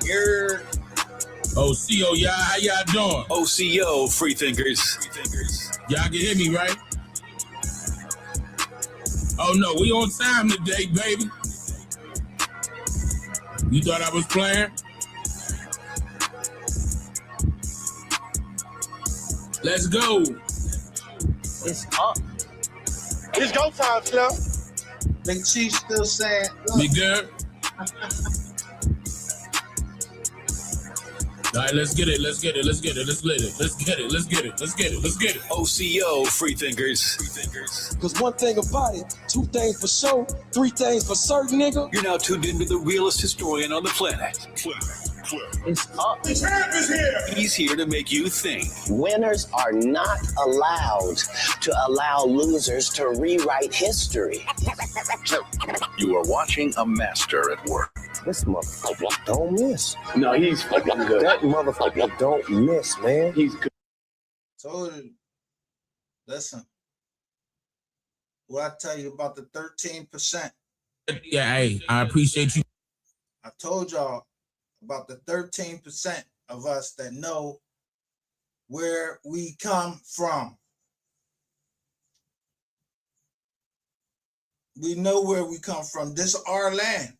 You're OCO, y'all, how y'all doing? OCO, Freethinkers. Y'all can hear me, right? Oh no, we on time today, baby. You thought I was playing? Let's go. It's up. It's go time, Slim. Big Chief still saying, Me good? All right, let's get it. OCO, Freethinkers. Cause one thing about it, two things for sure, three things for certain, nigga. You're now tuned into the realest historian on the planet. it's up. The champ is here. He's here to make you think. Winners are not allowed to allow losers to rewrite history. You are watching a master at work. This motherfucker don't miss. No, he's fucking good. That motherfucker don't miss, man. He's good. Told you. Listen. What I tell you about the 13%. Yeah, hey, I appreciate you. I told y'all about the 13% of us that know where we come from. We know where we come from. This is our land.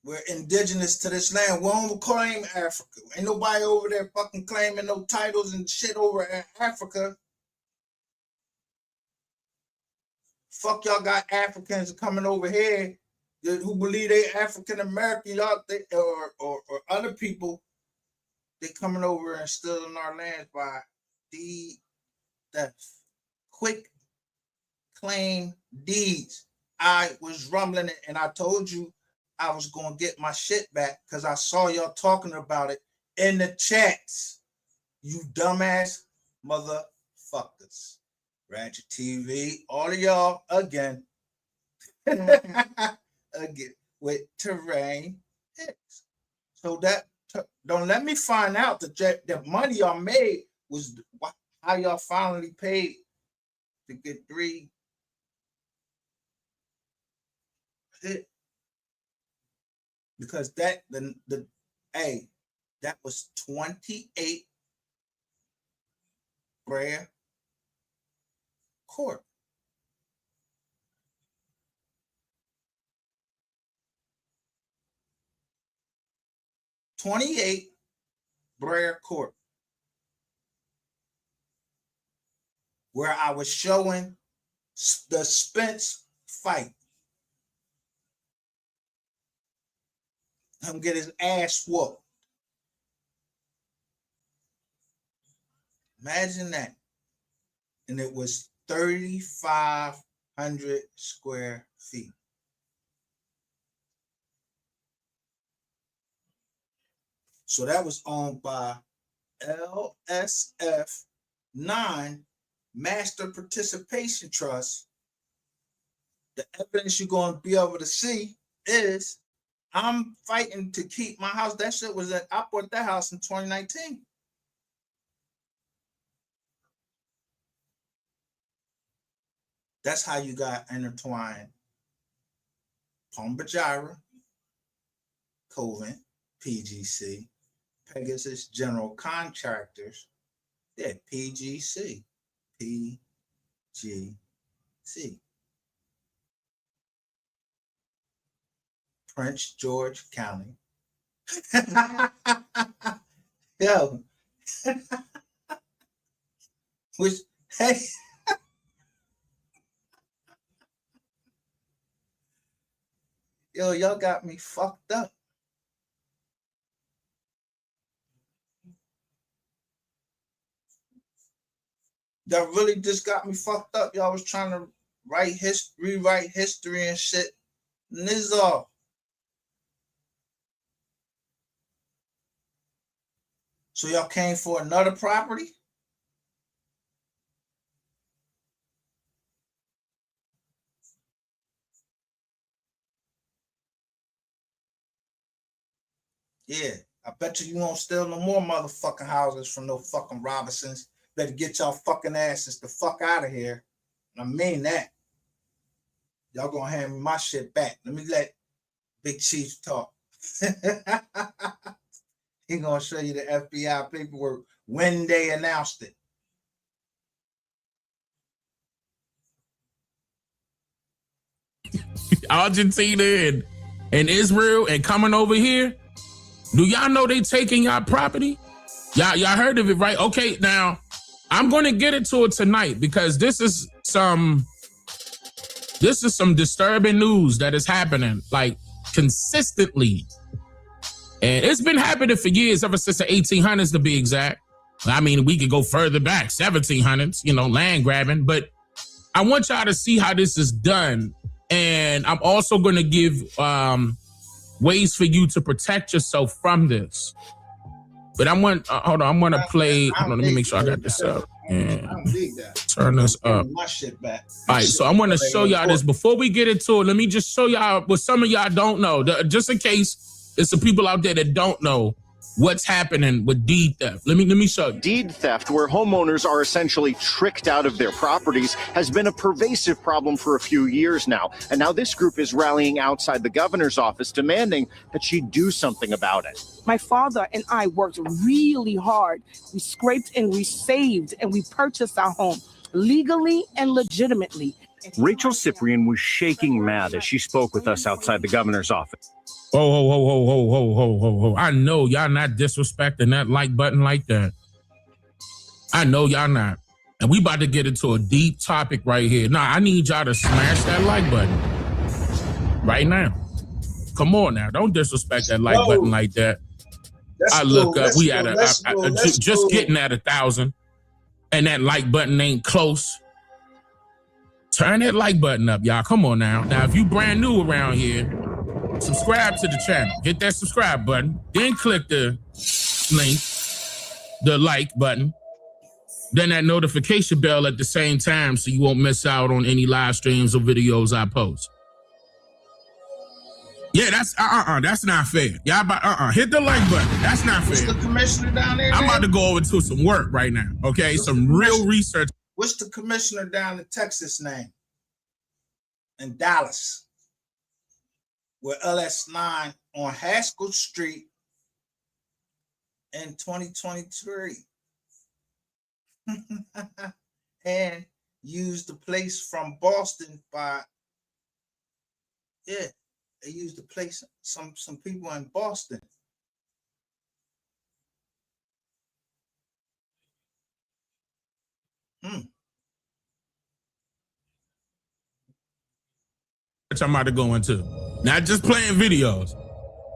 We're indigenous to this land. We don't claim Africa. Ain't nobody over there fucking claiming no titles and shit over in Africa. Fuck y'all got Africans coming over here who believe they African American, y'all or other people. They coming over and stealing our land by the quick claim deeds. I was rumbling it and I told you I was going to get my shit back because I saw y'all talking about it in the chats. You dumbass motherfuckers. Ratchet TV, all of y'all again. Again with Terrain Hicks. So that don't let me find out that the money y'all made was how y'all finally paid to get 3 hit. Because that that was 28 Brea Court. $28 Brea Court, where I was showing the Spence fight. Him get his ass whooped. Imagine that. And it was 3,500 square feet. So that was owned by LSF 9 Master Participation Trust. The evidence you're going to be able to see is I'm fighting to keep my house. That shit was I bought that house in 2019. That's how you got intertwined. Pombajira, Covent, PGC, Pegasus General Contractors, yeah, PGC. Prince George County. Yo. Which, hey. Yo, y'all got me fucked up. Y'all really just got me fucked up. Y'all was trying to rewrite history and shit. Nizar. So y'all came for another property? Yeah, I bet you won't steal no more motherfucking houses from no fucking Robinsons. Better get y'all fucking asses the fuck out of here. I mean that. Y'all gonna hand me my shit back. Let me let Big Chief talk. He gonna show you the FBI paperwork when they announced it. Argentina and Israel and coming over here. Do y'all know they taking y'all property? Y'all heard of it, right? Okay, now I'm gonna get into it tonight because this is some disturbing news that is happening like consistently. And it's been happening for years, ever since the 1800s to be exact. I mean, we could go further back, 1700s, land grabbing. But I want y'all to see how this is done. And I'm also going to give ways for you to protect yourself from this. But hold on, I'm going to play. Hold on, let me make sure I got this up. And turn this up. My shit back. All right, so I'm going to show y'all this. Before we get into it, let me just show y'all what some of y'all don't know. Just in case there's some people out there that don't know what's happening with deed theft. Let me show you. Deed theft, where homeowners are essentially tricked out of their properties, has been a pervasive problem for a few years now. And now this group is rallying outside the governor's office, demanding that she do something about it. My father and I worked really hard. We scraped and we saved and we purchased our home legally and legitimately. Rachel Cyprian was shaking mad as she spoke with us outside the governor's office. Oh. I know y'all not disrespecting that like button like that. I know y'all not. And we about to get into a deep topic right here. Now, I need y'all to smash that like button right now. Come on now. Don't disrespect that like button like that. I look up. We at just getting at 1,000. And that like button ain't close. Turn that like button up, y'all. Come on now. Now, if you brand new around here, subscribe to the channel. Hit that subscribe button. Then click the link, the like button. Then that notification bell at the same time so you won't miss out on any live streams or videos I post. Yeah, that's that's not fair. Y'all hit the like button. That's not fair. What's the commissioner down there? I'm about to go over to some work right now. Okay, some real research. What's the commissioner down in Texas name? In Dallas. With LS9 on Haskell Street in 2023. And used the place from Boston they used the place, some people in Boston. I'm about to go into. Not just playing videos.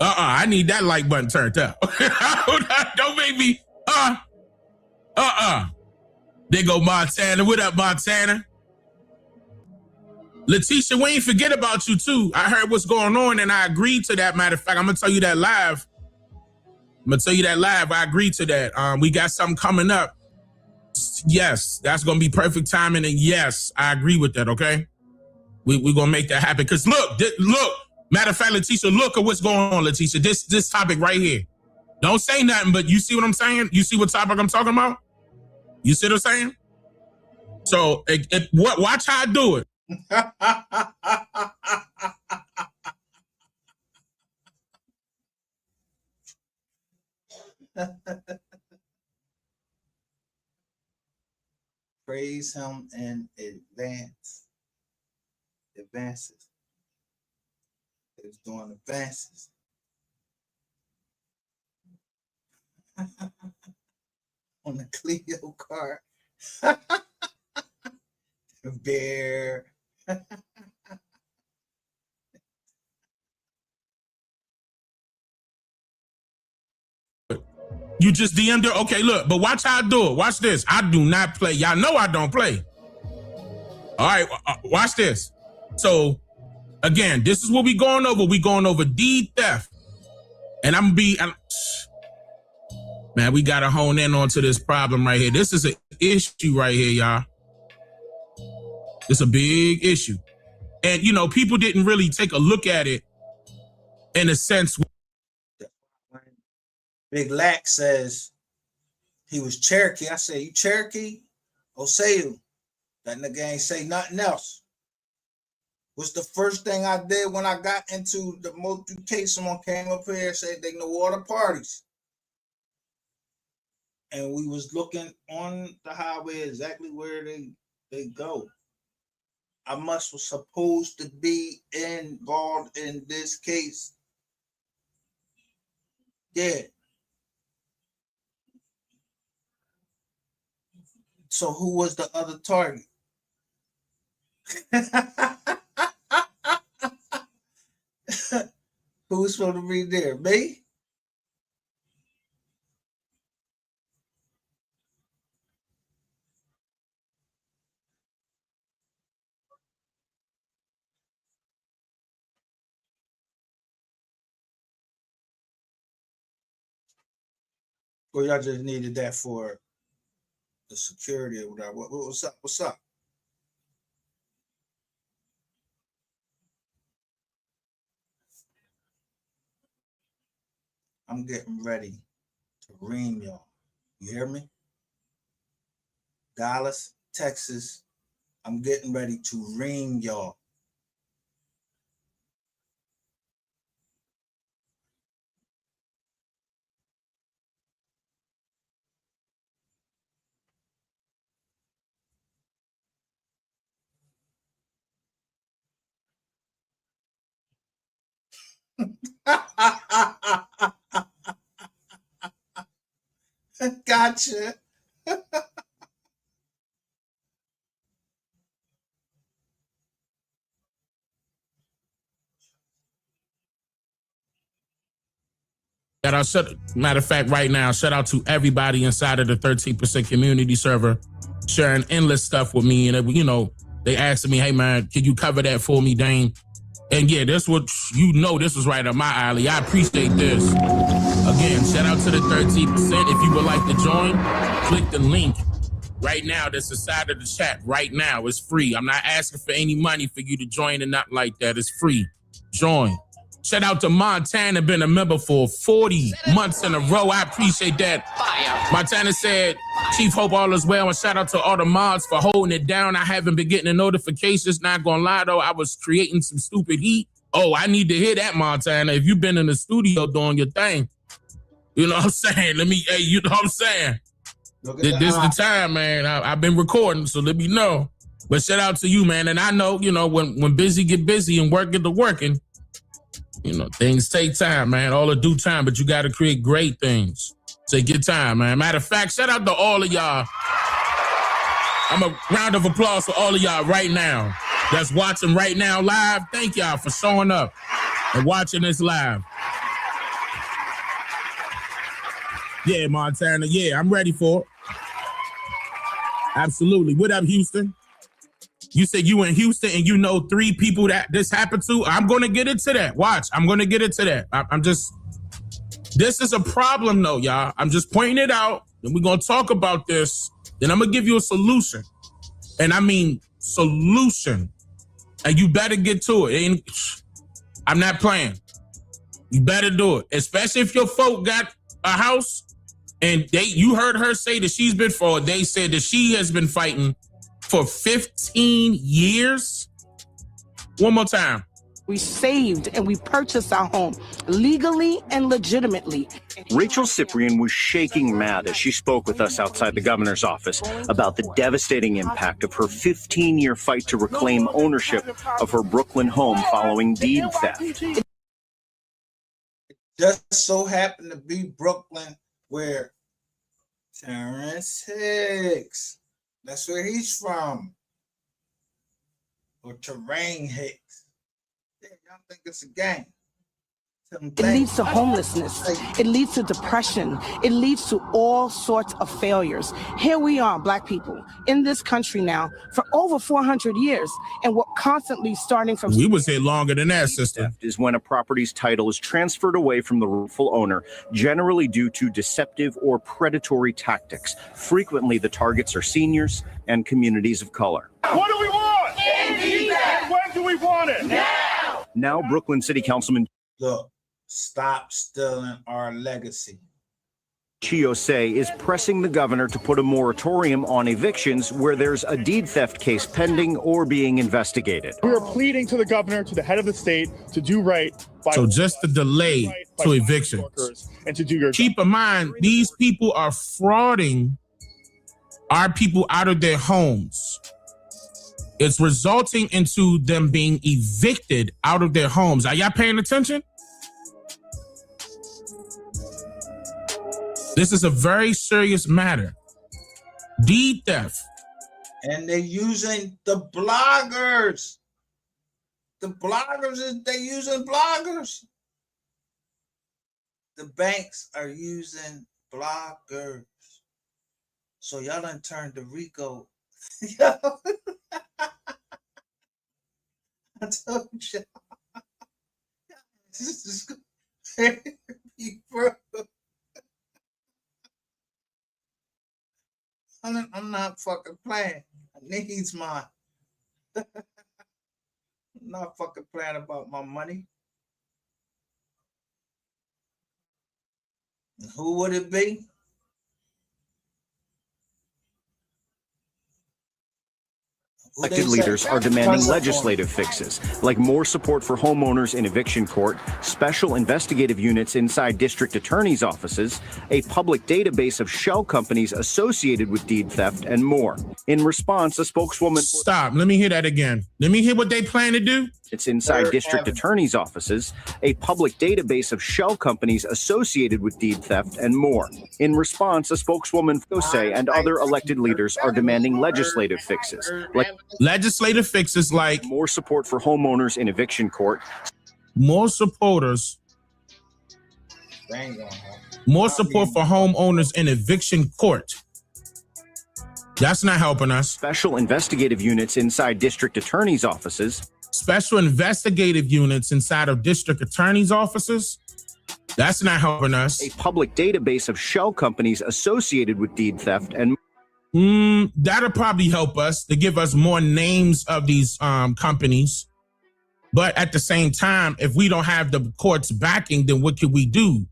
I need that like button turned up. Don't make me. There go Montana. What up, Montana? Letitia, we ain't forget about you too. I heard what's going on and I agreed to that. Matter of fact, I'm gonna tell you that live. I agreed to that. We got something coming up. Yes, that's gonna be perfect timing. And yes, I agree with that. Okay. We're gonna make that happen. Cause look. Matter of fact, Letitia, look at what's going on, Letitia. This topic right here. Don't say nothing, but you see what I'm saying? You see what topic I'm talking about? You see what I'm saying? So watch how I do it. Praise him in advances. It's doing advances. On the Clio car. The bear. You just DM'd her? Okay, look, but watch how I do it. Watch this. I do not play. Y'all know I don't play. All right, watch this. So, again, this is what we going over. We going over deed theft. And man, we got to hone in onto this problem right here. This is an issue right here, y'all. It's a big issue. And, people didn't really take a look at it in a sense. Big Lack says he was Cherokee. I say, you Cherokee? Oseu. That nigga ain't say nothing else. was the first thing I did when I got into the motorcade. Someone came up here and said they know all the parties. And we was looking on the highway exactly where they go. I was supposed to be involved in this case. Yeah. So who was the other target? Who was supposed to be there? Me? Or y'all just needed that for the security or whatever? What's up? What's up? I'm getting ready to ream y'all. You hear me? Dallas, Texas. I'm getting ready to ream y'all. Gotcha. Matter of fact, right now, shout out to everybody inside of the 13% community server sharing endless stuff with me. And, you know, they asked me, hey, man, can you cover that for me, Dane? And yeah, this was right up my alley. I appreciate this. Again, shout out to the 13%. If you would like to join, click the link right now that's inside of the chat right now. It's free. I'm not asking for any money for you to join and not like that. It's free. Join. Shout out to Montana, been a member for 40 months in a row. I appreciate that. Montana said, Chief, hope all is well. And shout out to all the mods for holding it down. I haven't been getting the notifications. Not gonna lie though, I was creating some stupid heat. Oh, I need to hear that, Montana. If you've been in the studio doing your thing, you know what I'm saying? You know what I'm saying? This is the time, man. I've been recording, so let me know. But shout out to you, man. And I know, you know, when busy get busy and work get to working, you know, things take time, man. All in due time, but you got to create great things. Take your time, man. Matter of fact, shout out to all of y'all. I'm a round of applause for all of y'all right now that's watching right now live. Thank y'all for showing up and watching this live. Yeah, Montana. Yeah, I'm ready for it. Absolutely. What up, Houston? You said you in Houston and you know 3 people that this happened to. I'm going to get into that. Watch. I'm going to get into that. This is a problem though, y'all. I'm just pointing it out. Then we're going to talk about this. Then I'm going to give you a solution. And I mean solution. And you better get to it. I'm not playing. You better do it. Especially if your folk got a house and you heard her say that she's been they said that she has been fighting for 15 years. One more time. We saved and we purchased our home legally and legitimately. Rachel Cyprian was shaking mad as she spoke with us outside the governor's office about the devastating impact of her 15-year fight to reclaim ownership of her Brooklyn home following deed theft. It just so happened to be Brooklyn where Terrence Hicks, that's where he's from. Or Terrain Hicks. Yeah, y'all think it's a gang. It leads to homelessness. It leads to depression. It leads to all sorts of failures. Here we are, Black people, in this country now for over 400 years, and we're constantly starting from... We was here longer than that, sister. Is when a property's title is transferred away from the rightful owner, generally due to deceptive or predatory tactics. Frequently, the targets are seniors and communities of color. What do we want? And when do we want it? Now, Brooklyn City Councilman... Look, stop stealing our legacy. Chiosei is pressing the governor to put a moratorium on evictions where there's a deed theft case pending or being investigated. We are pleading to the governor, to the head of the state, to do right by So just the delay to evictions. and to do your Keep in mind, these people are frauding our people out of their homes. It's resulting into them being evicted out of their homes. Are y'all paying attention? This is a very serious matter. Deed theft. And they're using the bloggers. They're using bloggers. The banks are using bloggers. So y'all done turned to Rico. I told you. This is bro. I'm not fucking playing. I needs mine. I'm not fucking playing about my money. And who would it be? Elected leaders are demanding legislative fixes, like more support for homeowners in eviction court, special investigative units inside district attorneys' offices, a public database of shell companies associated with deed theft, and more. In response, a spokeswoman... Stop. Let me hear that again. Let me hear what they plan to do. It's inside district attorneys' offices, a public database of shell companies associated with deed theft, and more. In response, a spokeswoman for Chiosei and other elected leaders are demanding legislative fixes, like more support for homeowners in eviction court, more support for homeowners in eviction court. That's not helping us. Special investigative units inside district attorneys' offices. Special investigative units inside of district attorneys' offices. That's not helping us. A public database of shell companies associated with deed theft and that'll probably help us to give us more names of these companies. But at the same time, if we don't have the court's backing, then what can we do?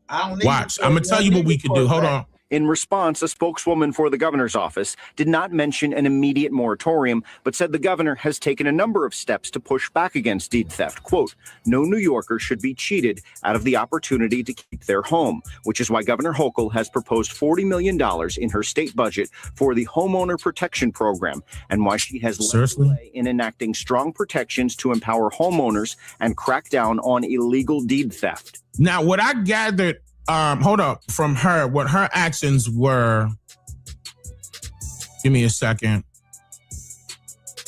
Watch. I'm going to tell you what we could do. Hold on. In response, a spokeswoman for the governor's office did not mention an immediate moratorium, but said the governor has taken a number of steps to push back against deed theft. Quote, no New Yorker should be cheated out of the opportunity to keep their home, which is why Governor Hochul has proposed $40 million in her state budget for the Homeowner Protection Program, and why she has led the way in enacting strong protections to empower homeowners and crack down on illegal deed theft. Now, what I gathered hold up, from her, what her actions were. Give me a second.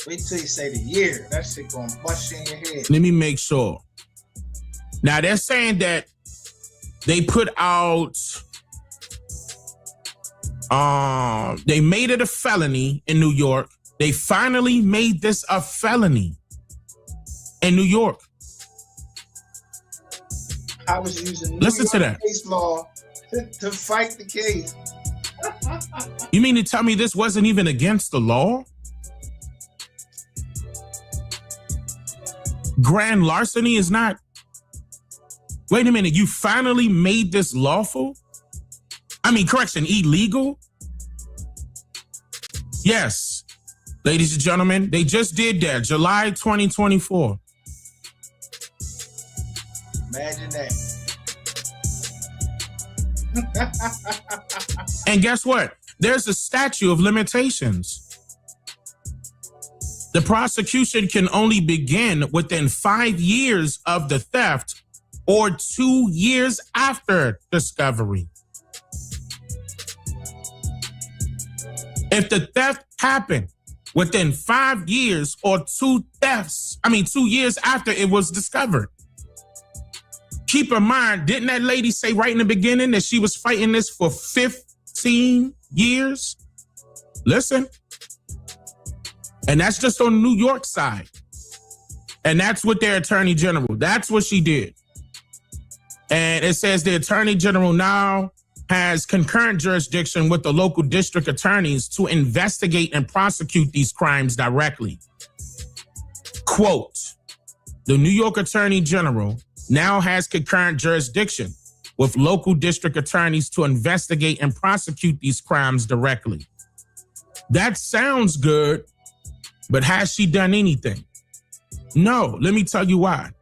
Wait till you say the year. That shit gonna bust you in your head. Let me make sure. Now, they're saying that they put out, they made it a felony in New York. They finally made this a felony in New York. I was using New Listen York to that. case law to fight the case. You mean to tell me this wasn't even against the law? Grand larceny is not. Wait a minute, you finally made this lawful? Illegal? Yes, ladies and gentlemen, they just did that, July 2024. Imagine that. And guess what? There's a statute of limitations. The prosecution can only begin within 5 years of the theft or 2 years after discovery. If the theft happened within 5 years or 2 years after it was discovered. Keep in mind, didn't that lady say right in the beginning that she was fighting this for 15 years? Listen. And that's just on the New York side. And that's with their attorney general. That's what she did. And it says the attorney general now has concurrent jurisdiction with the local district attorneys to investigate and prosecute these crimes directly. Quote, the New York attorney general now has concurrent jurisdiction with local district attorneys to investigate and prosecute these crimes directly. That sounds good, but has she done anything? No, let me tell you why.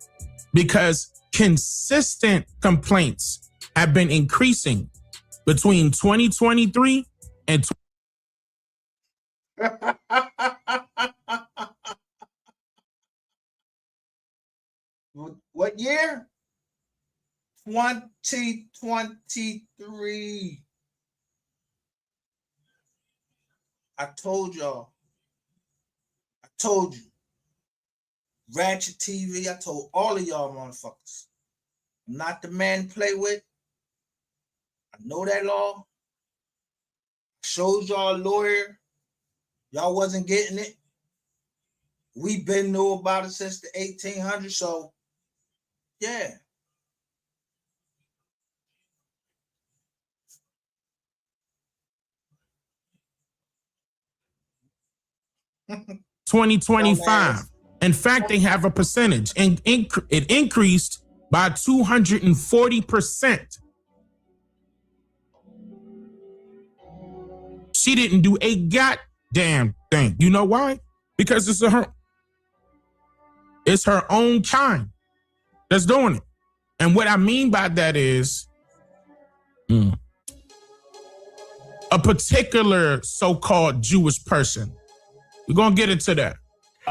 Because consistent complaints have been increasing between 2023 and What year? 2023. I told y'all. I told you. Ratchet TV. I told all of y'all motherfuckers. I'm not the man to play with. I know that law. Showed y'all a lawyer. Y'all wasn't getting it. We been knew about it since the 1800s. So, yeah. $2025. In fact, they have a percentage, and it increased by 240%. She didn't do a goddamn thing. You know why? Because it's her own kind that's doing it. And what I mean by that is a particular so-called Jewish person. We're going to get into that.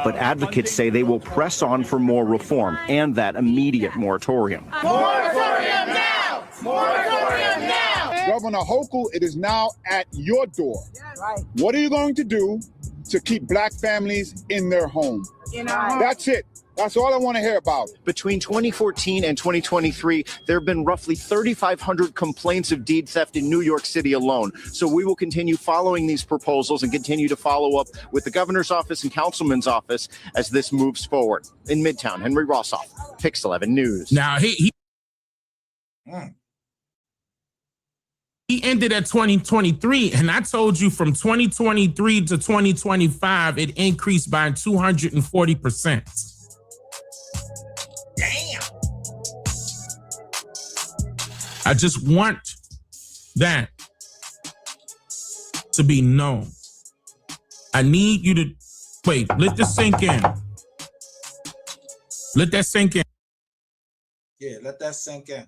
But advocates say they will press on for more reform and that immediate moratorium. Moratorium now! Moratorium now! Governor Hochul, it is now at your door. Right. What are you going to do to keep black families in their home? That's it. That's all I want to hear about. Between 2014 and 2023, there have been roughly 3,500 complaints of deed theft in New York City alone. So we will continue following these proposals and continue to follow up with the governor's office and councilman's office as this moves forward. In Midtown, Henry Rossoff, Pix 11 News. Now, he ended at 2023, and I told you from 2023 to 2025, it increased by 240%. Damn. I just want that to be known. I need you to wait, let this sink in. Let that sink in. Yeah, let that sink in.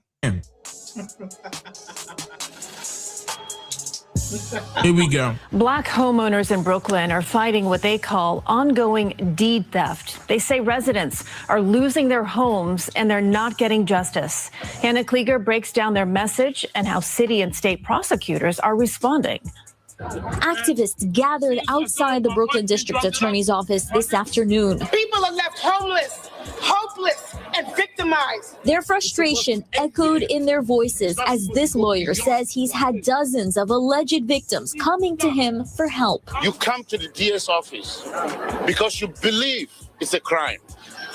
Here we go. Black homeowners in Brooklyn are fighting what they call ongoing deed theft. They say residents are losing their homes and they're not getting justice. Hannah Klieger breaks down their message and how city and state prosecutors are responding. Activists gathered outside the Brooklyn District Attorney's office this afternoon. People are left homeless, hopeless, and victimized. Their frustration echoed in their voices as this lawyer says he's had dozens of alleged victims coming to him for help. You come to the DS office because you believe it's a crime.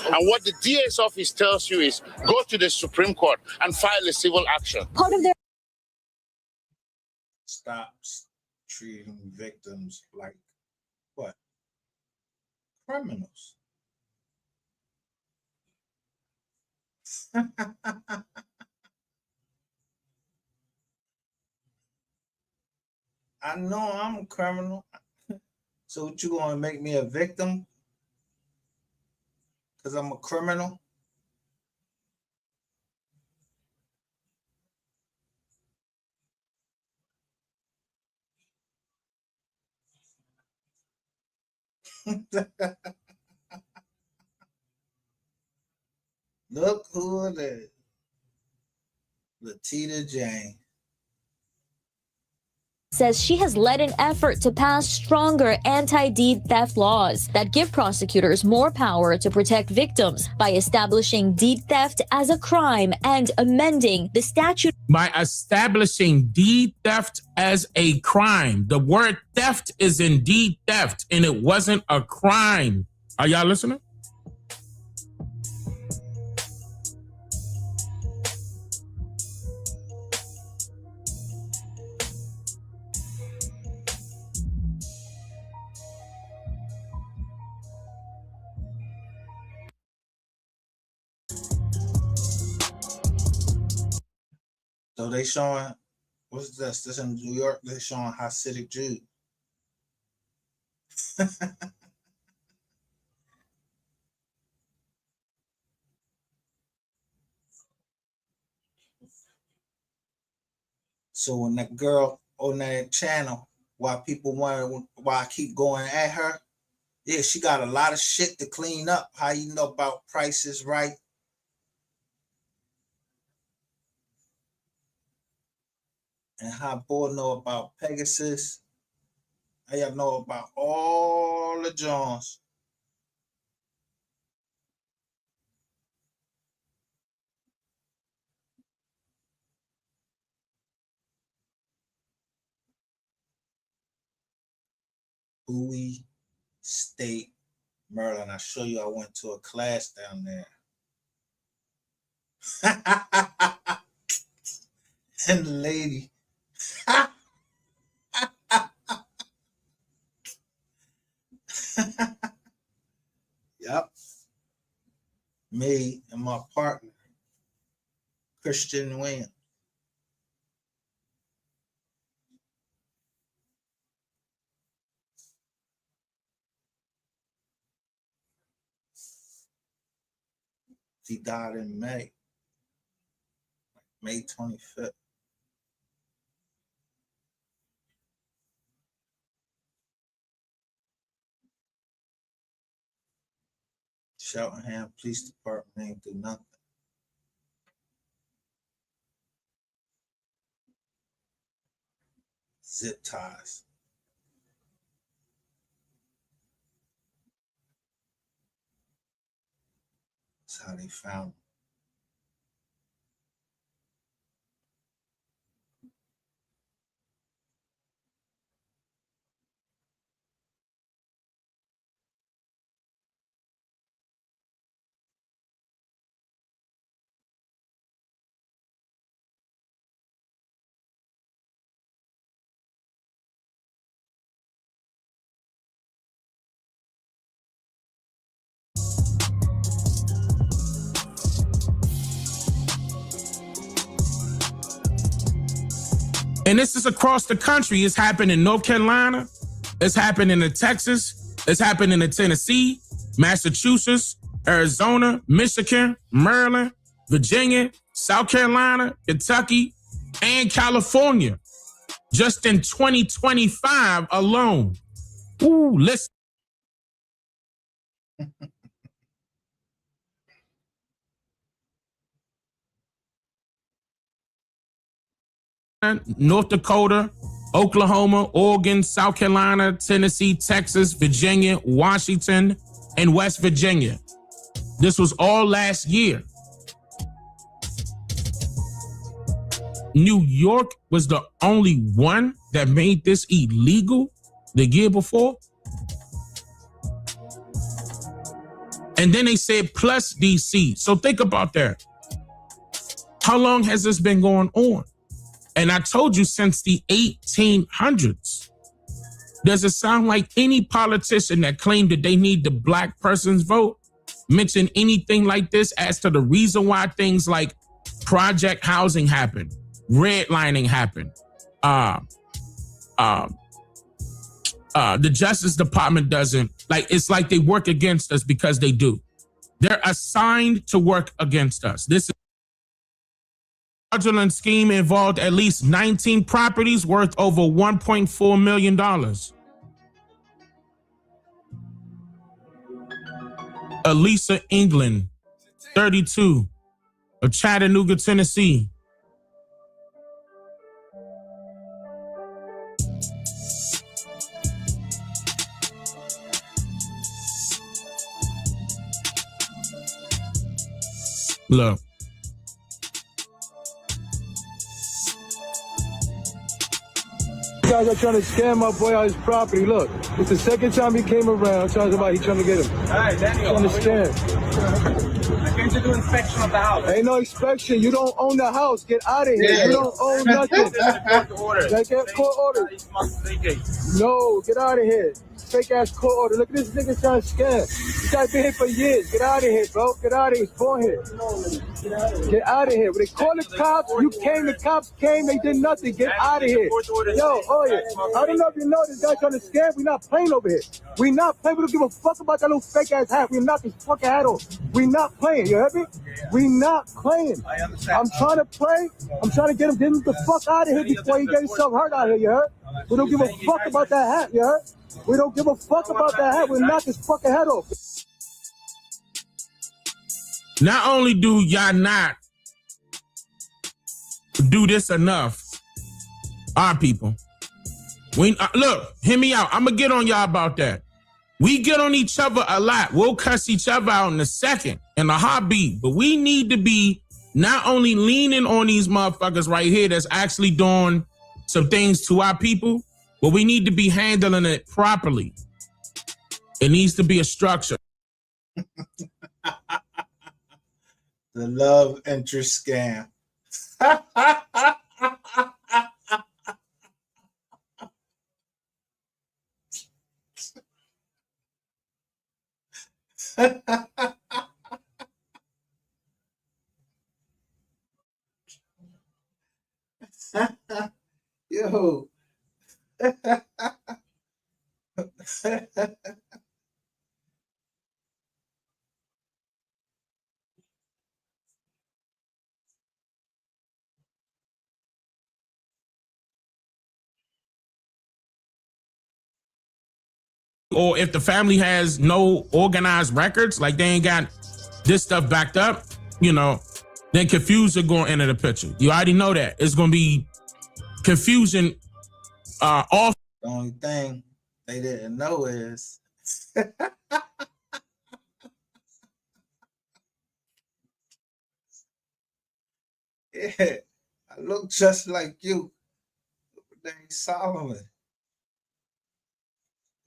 And what the DS office tells you is go to the Supreme Court and file a civil action. Part of their Stops treating victims like what? Criminals. I know I'm a criminal. So what, you gonna make me a victim? Because I'm a criminal? Look who it is. Latita Jane. says she has led an effort to pass stronger anti-deed theft laws that give prosecutors more power to protect victims by establishing deed theft as a crime and amending the statute. By establishing deed theft as a crime. The word theft is indeed theft, and it wasn't a crime. Are y'all listening? So they showing, what's this? This in New York, they showing Hasidic Jews. So when that girl on that channel, why people wonder why I keep going at her, yeah, she got a lot of shit to clean up. How you know about Price is Right? And how boy know about Pegasus. How y'all know about all the Jones. Bowie State, Maryland. I show you I went to a class down there. And the lady. Yep. Me and my partner, Christian Williams. He died in May 25th. Cheltenham Police Department ain't do nothing. Zip ties. That's how they found him. And this is across the country. It's happened in North Carolina. It's happened in Texas. It's happened in Tennessee, Massachusetts, Arizona, Michigan, Maryland, Virginia, South Carolina, Kentucky, and California. Just in 2025 alone. Ooh, listen. North Dakota, Oklahoma, Oregon, South Carolina, Tennessee, Texas, Virginia, Washington, and West Virginia. This was all last year. New York was the only one that made this illegal the year before. And then they said plus DC. So think about that. How long has this been going on? And I told you since the 1800s. Does it sound like any politician that claimed that they need the black person's vote mention anything like this as to the reason why things like project housing happen, redlining happen, the Justice Department doesn't, like, it's like they work against us because they do. They're assigned to work against us. This fraudulent scheme involved at least 19 properties worth over $1.4 million. Elisa England, 32, of Chattanooga, Tennessee. Look. You guys are trying to scam my boy out his property. Look, it's the second time he came around talking about he trying to get him. All right, Daniel. Trying to scam. I came to do inspection of the house. Ain't no inspection. You don't own the house. Get out of here. Yeah. You don't own nothing. Court order. They get court order. You must vacate. No, get out of here. fake ass court order. Look at this nigga trying to scam. This guy's been here for years. Get out of here, bro. Get out of here. He's born here. Get out of here. When they called the cops, you came, the cops came, they did nothing. Get out of here. Yo, oh yeah. I don't know if you know this guy trying to scam. We not playing over here. We not playing. We don't give a fuck about that little fake ass hat. We knock his fucking hat off. We not playing. You heard me? We not playing. I'm trying to play. I'm trying to get him the fuck out of here before he get himself hurt out here. You heard? We don't give a fuck about that hat. You heard? We don't give a fuck about that hat. We knock his fucking head off. Not only do y'all not do this enough, our people. Look, hear me out. I'm gonna get on y'all about that. We get on each other a lot. We'll cuss each other out in a second, in a heartbeat. But we need to be not only leaning on these motherfuckers right here that's actually doing some things to our people, but we need to be handling it properly. It needs to be a structure. The love interest scam. Yo. Or if the family has no organized records, like they ain't got this stuff backed up, you know, then confusion going to enter the picture. You already know that. It's going to be confusion off. The only thing they didn't know is yeah, I look just like you. Dang Solomon.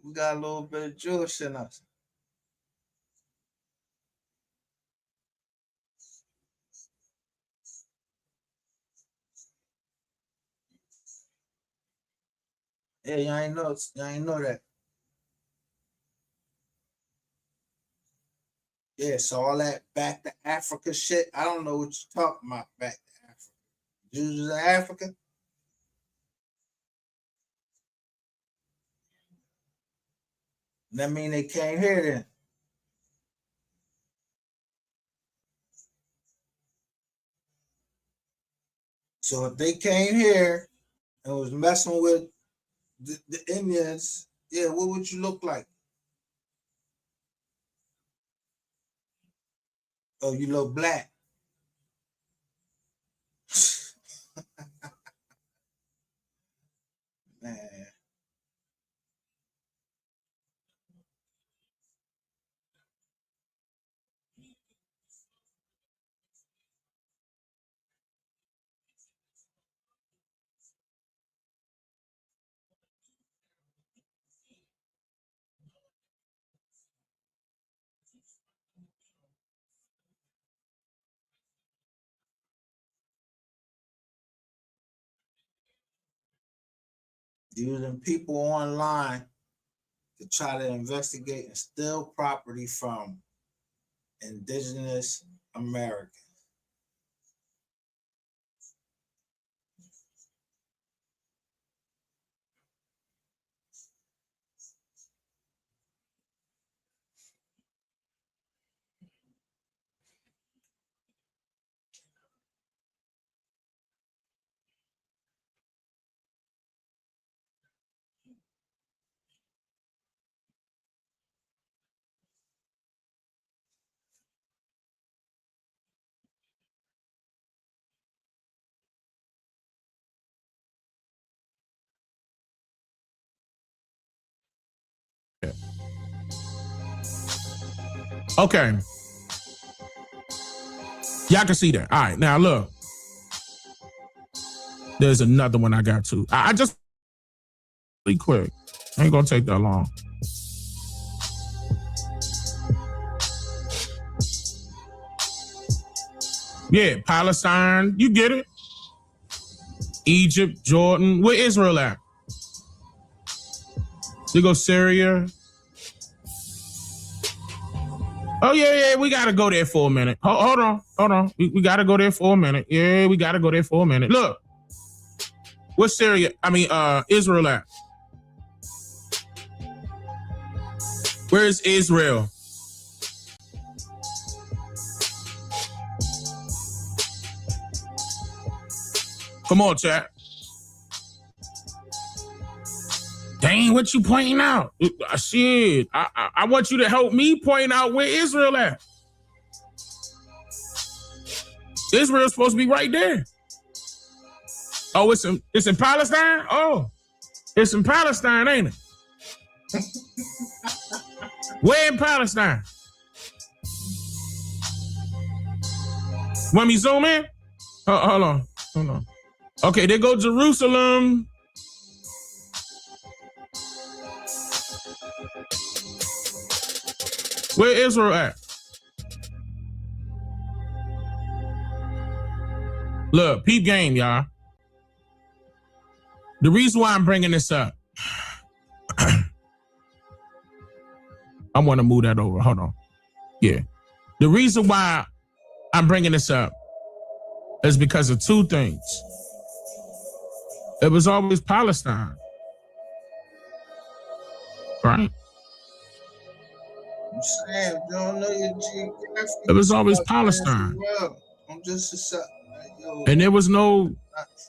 We got a little bit of Jewish in us. Yeah, y'all ain't know that. Yeah, so all that back to Africa shit, I don't know what you're talking about back to Africa. Jews in Africa? That mean they came here then. So if they came here and was messing with the Indians, yeah, what would you look like? Oh, you look black. Man. Using people online to try to investigate and steal property from indigenous Americans. Okay. Y'all can see that. All right. Now, look. There's another one I got too. I just really quick. Ain't going to take that long. Yeah, Palestine. You get it. Egypt, Jordan. Where Israel at? They go Syria. Oh, yeah, we got to go there for a minute. Hold on. We got to go there for a minute. Yeah, we got to go there for a minute. Look, what's Israel at? Where's Israel? Come on, chat. Dang, what you pointing out? Shit, I want you to help me point out where Israel at. Israel's supposed to be right there. Oh, it's in Palestine? Oh, it's in Palestine, ain't it? Where in Palestine? Want me zoom in? Hold on. Okay, there go Jerusalem. Where Israel at? Look, peep game, y'all. The reason why I'm bringing this up, I want to move that over. Hold on. Yeah. The reason why I'm bringing this up is because of two things. It was always Palestine. Right? I'm saying, if you don't know your geography, it was always Palestine. I'm just and there was no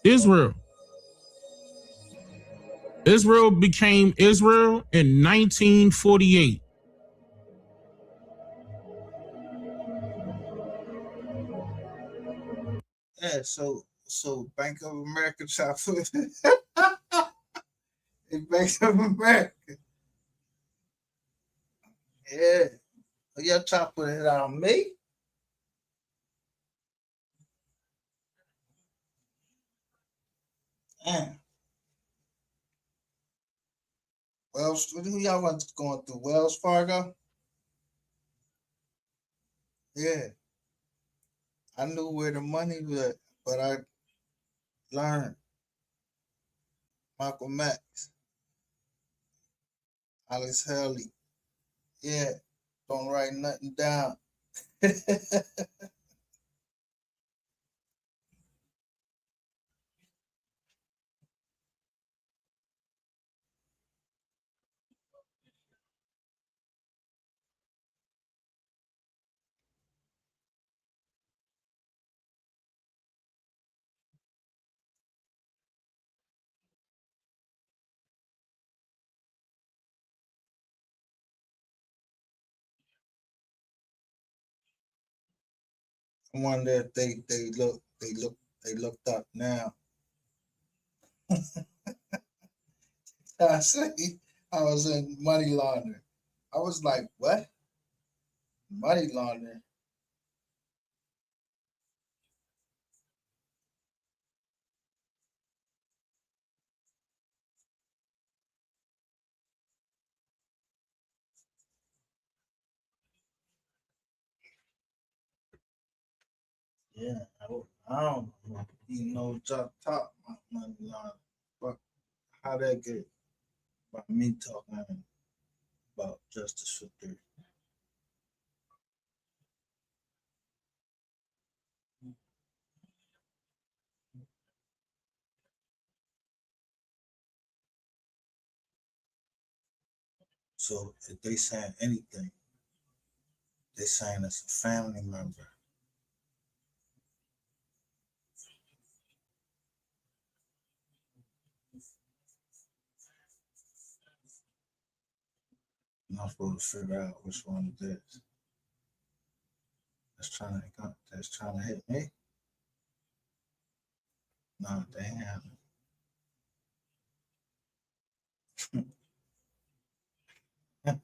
Israel. Israel became Israel in 1948. Yeah, so Bank of America tried to Bank of America. Yeah. Y'all try to put it on me? Damn. Wells, who y'all want going through? Wells Fargo? Yeah. I knew where the money was, but I learned Malcolm X, Alex Haley. Yeah, don't write nothing down. I wonder if they looked up now. I say I was in money laundering. I was like, what? Money laundering. Yeah, I don't know. You know, top money laundering. But how that get by me talking about justice for three? So if they saying anything, they saying it's a family member. I'm not supposed to figure out which one it is. That's trying to hit me. No, they ain't having it.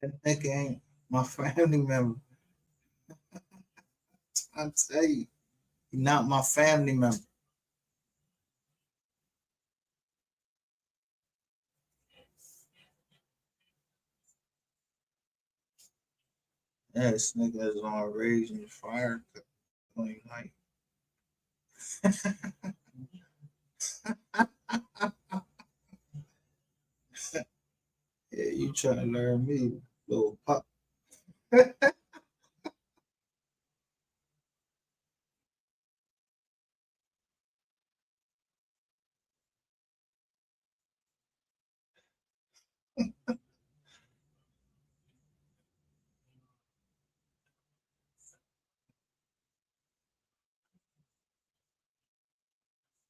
That nigga ain't my family member. I tell you, he's not my family member. Yeah, this nigga is on Raging Fire. Like, Yeah, you trying to learn me, little pup.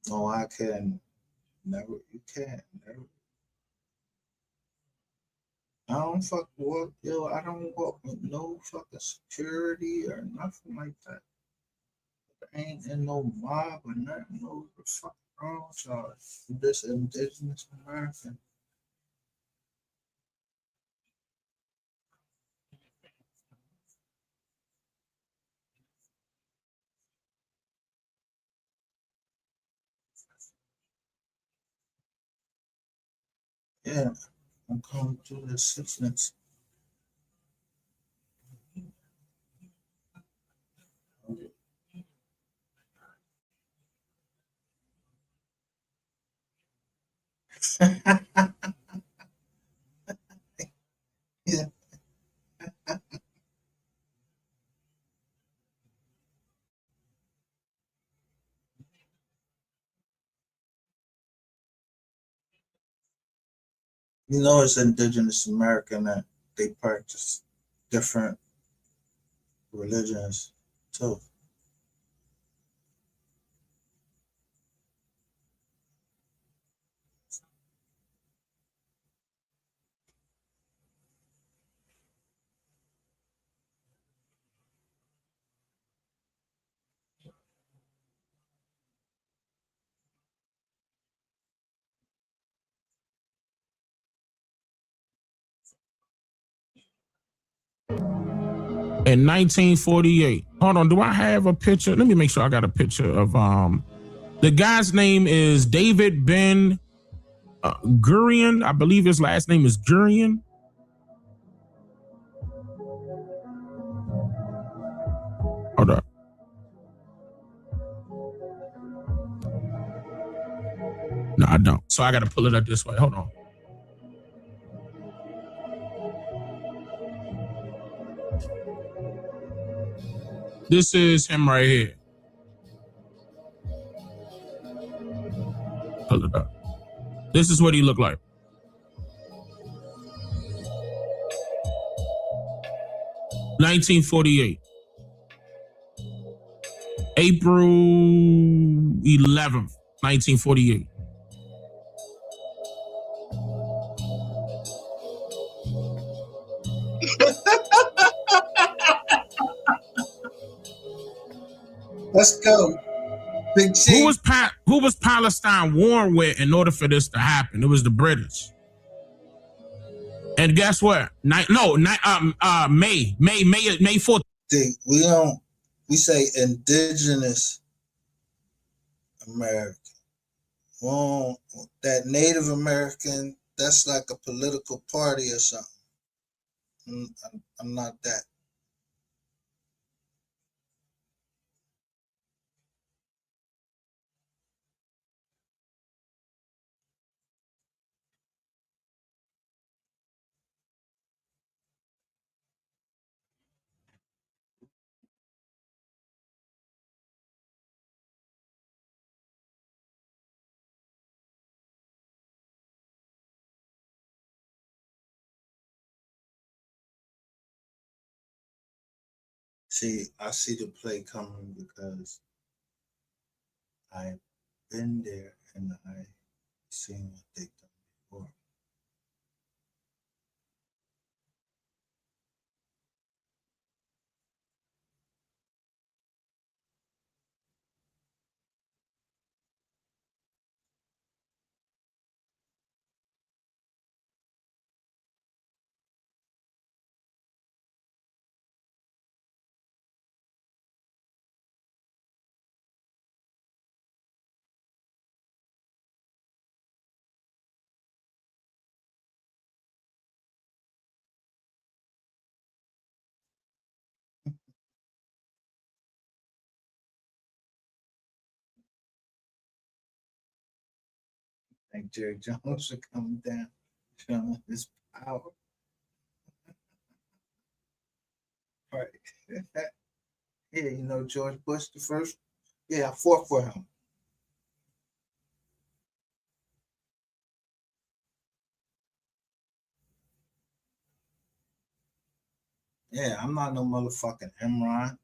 No, I can never. You can't never. I don't fuck walk, yo. I don't walk with no fucking security or nothing like that. I ain't in no mob or nothing. No, the fuck wrong with y'all? This indigenous American. Yeah, I'm coming to the assistance. Yeah. You know, it's indigenous American that they practice different religions too. In 1948. Hold on, do I have a picture? Let me make sure I got a picture of the guy's name is David Ben Gurion. I believe his last name is Gurion. Hold up. No, I don't. So I got to pull it up this way. Hold on. This is him right here. Pull it up. This is what he looked like. $1948. April 11th, 1948. Let's go. Big C. Who was Palestine warned with in order for this to happen? It was the British. And guess what? May 4th. We say indigenous American. Well, that Native American, that's like a political party or something. I'm not that. See, I see the play coming because I've been there and I've seen what they've done before. I think Jerry Jones are coming down, showing his hour. Right. Yeah, you know George Bush the first. Yeah, I fought for him. Yeah, I'm not no motherfucking Imran.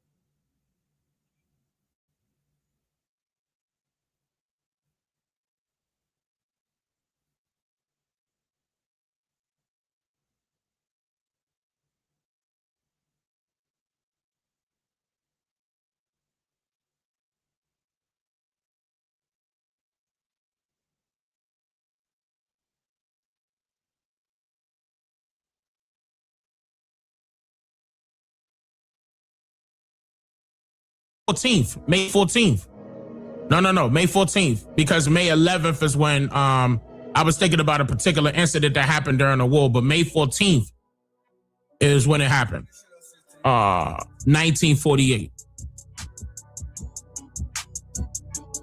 May 14th. No, May 14th, because May 11th is when I was thinking about a particular incident that happened during the war, but May 14th is when it happened. 1948.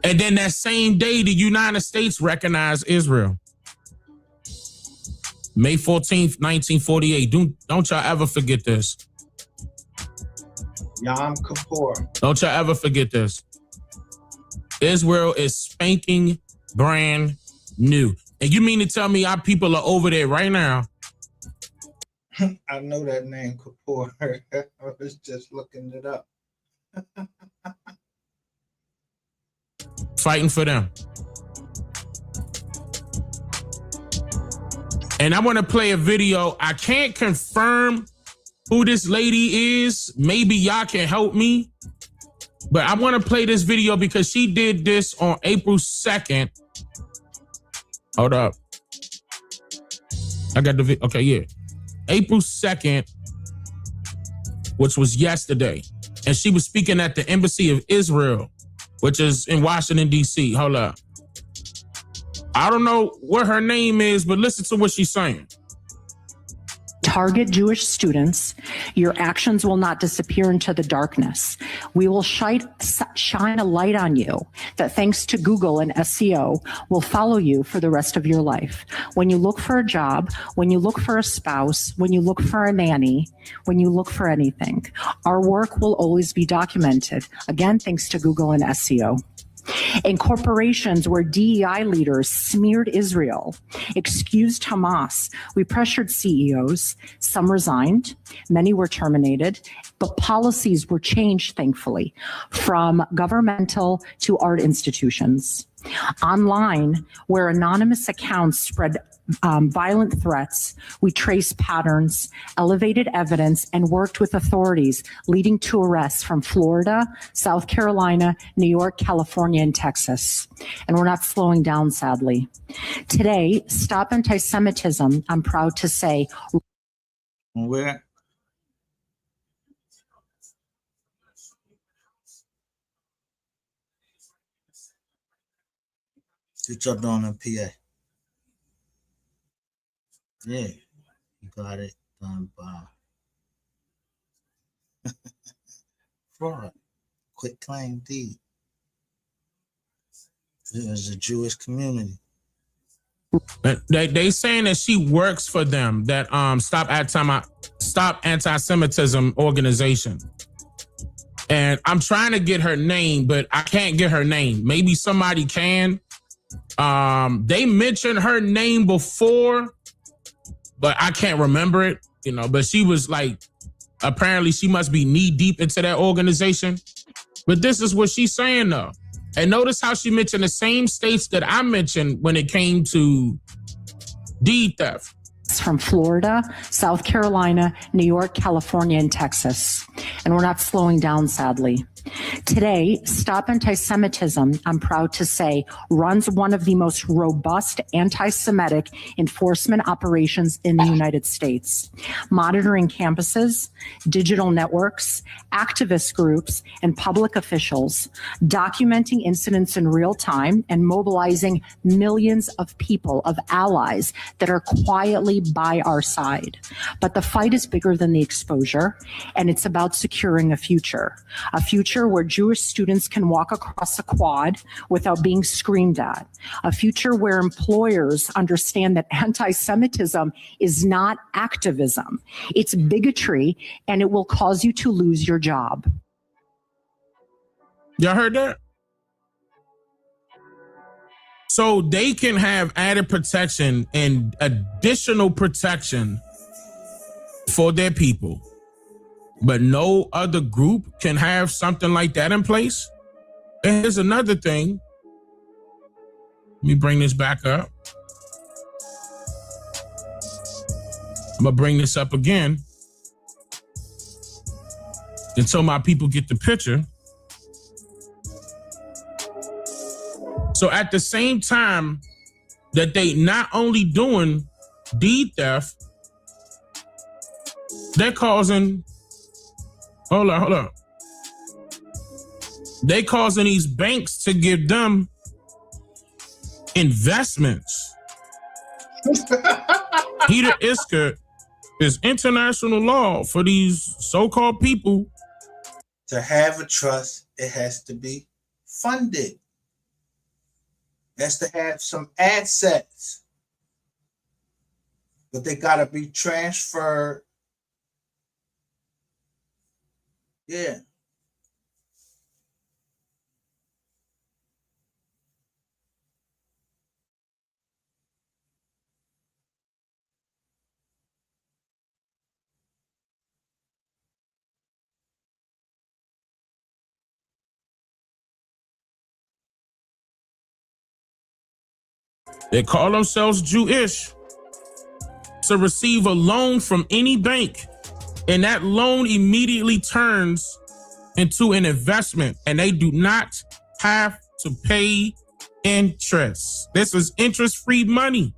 And then that same day, the United States recognized Israel. May 14th, 1948. Don't y'all ever forget this. Yom Kippur. Don't y'all ever forget this. Israel is spanking brand new. And you mean to tell me our people are over there right now? I know that name, Kippur. I was just looking it up. Fighting for them. And I want to play a video. I can't confirm who this lady is. Maybe y'all can help me. But I want to play this video because she did this on April 2nd. Hold up. I got the video. Okay, yeah. April 2nd, which was yesterday. And she was speaking at the Embassy of Israel, which is in Washington, D.C. Hold up. I don't know what her name is, but listen to what she's saying. Target Jewish students, your actions will not disappear into the darkness. We will shine a light on you that, thanks to Google and SEO, will follow you for the rest of your life. When you look for a job, when you look for a spouse, when you look for a nanny, when you look for anything, our work will always be documented. Again, thanks to Google and SEO. In corporations where DEI leaders smeared Israel, excused Hamas, we pressured CEOs. Some resigned, many were terminated, but policies were changed, thankfully, from governmental to art institutions. Online, where anonymous accounts spread violent threats, we traced patterns, elevated evidence, and worked with authorities, leading to arrests from Florida, South Carolina, New York, California, and Texas. And we're not slowing down, sadly. Today, Stop Anti-Semitism, I'm proud to say. Where? What y'all doing in PA? Yeah, you got it done by fraud, quit claim deed. It was a Jewish community. They saying that she works for them, that Stop Anti-Semitism organization. And I'm trying to get her name, but I can't get her name. Maybe somebody can. They mentioned her name before, but I can't remember it, but she was like, apparently she must be knee deep into that organization. But this is what she's saying though. And notice how she mentioned the same states that I mentioned when it came to deed theft. From Florida, South Carolina, New York, California, and Texas. And we're not slowing down, sadly. Today, Stop Anti-Semitism, I'm proud to say, runs one of the most robust anti-Semitic enforcement operations in the United States, monitoring campuses, digital networks, activist groups, and public officials, documenting incidents in real time and mobilizing millions of people, of allies that are quietly by our side. But the fight is bigger than the exposure, and it's about securing a future future where Jewish students can walk across a quad without being screamed at, a future where employers understand that anti-Semitism is not activism, it's bigotry, and it will cause you to lose your job. Y'all heard that? So they can have added protection and additional protection for their people, but no other group can have something like that in place. And here's another thing. Let me bring this back up. I'm gonna bring this up again until my people get the picture. So at the same time that they not only doing deed theft, they're causing, hold on. They causing these banks to give them investments. Peter Isker is international law for these so-called people. To have a trust, it has to be funded. It has to have some assets, but they got to be transferred. Yeah. They call themselves Jewish to receive a loan from any bank, and that loan immediately turns into an investment, and they do not have to pay interest. This is interest-free money.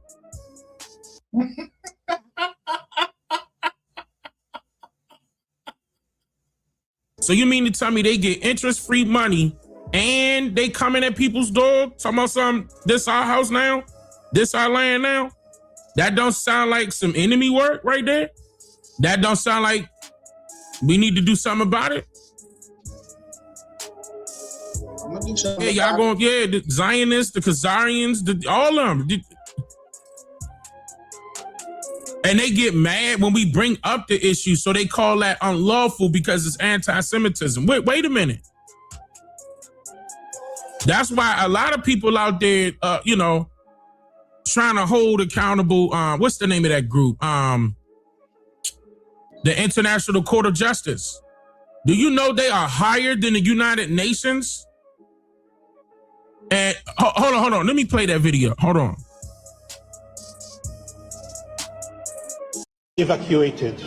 So you mean to tell me they get interest-free money and they coming at people's door talking about something, this our house now? This our land now? That don't sound like some enemy work right there? That don't sound like we need to do something about it? Yeah, y'all going, yeah, the Zionists, the Khazarians, all of them. And they get mad when we bring up the issue, so they call that unlawful because it's anti-Semitism. Wait a minute. That's why a lot of people out there, trying to hold accountable, what's the name of that group? The International Court of Justice. Do you know they are higher than the United Nations? And hold on. Let me play that video. Hold on. Evacuated.